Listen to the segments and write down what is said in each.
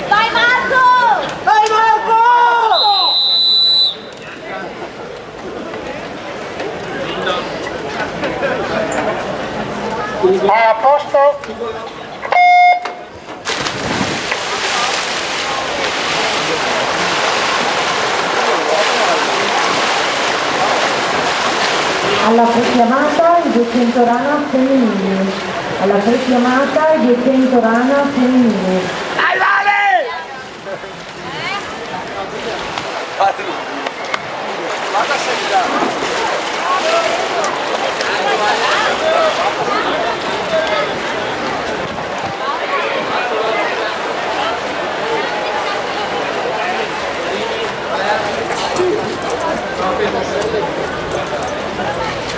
Vai Marco! Vai Marco! A posto? Alla prechiamata i 200 rana femminili. Alla prechiamata i 200 rana femminili. Dai Vale! Vada a salire.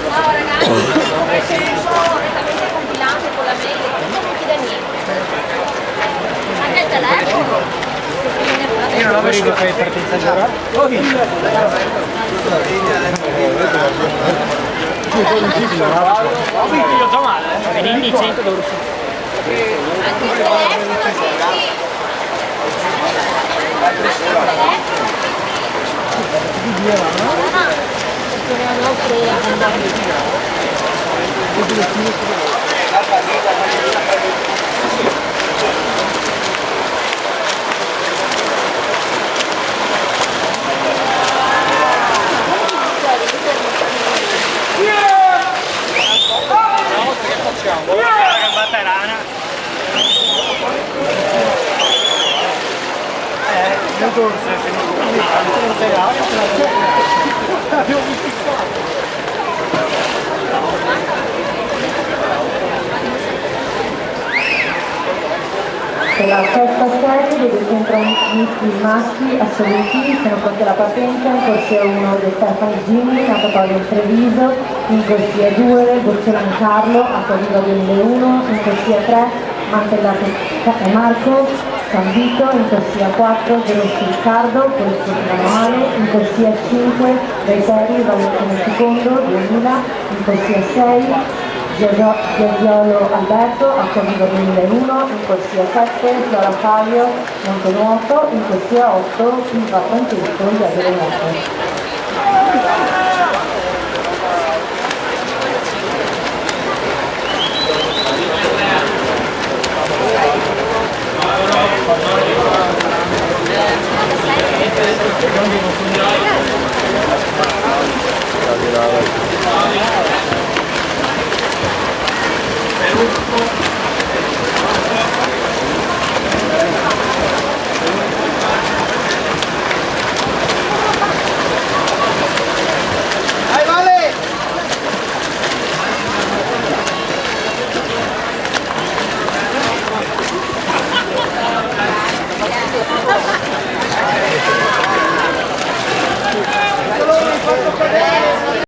Ciao ragazzi, correttamente compilante con la mail, non mi chiede niente. Anche il telefono. Io non avevo visto che partenza già. Ho visto. Ho visto io già male. Venendo in 100 d'oro. Anche il telefono, Per la sesta serie dei 200 maschi assoluti sono pronti alla partenza in corsia 1 di Stefano Gini, natatorio in Treviso, in corsia 2 Bozzolani Carlo, Acquaviva 2001, in corsia 3 Mantellato Marco, San Vito, in corsia 4 Gerossi Riccardo, Poliziotti Manuale, in corsia 5 Reiteri Valentino II 2000, in corsia 6 Giorgiolo Alberto, Acquaviva 2001, in corsia 7 Flora Fabio, Montenuoto, in corsia 8 Silva Francesco, Iadro Nuoto.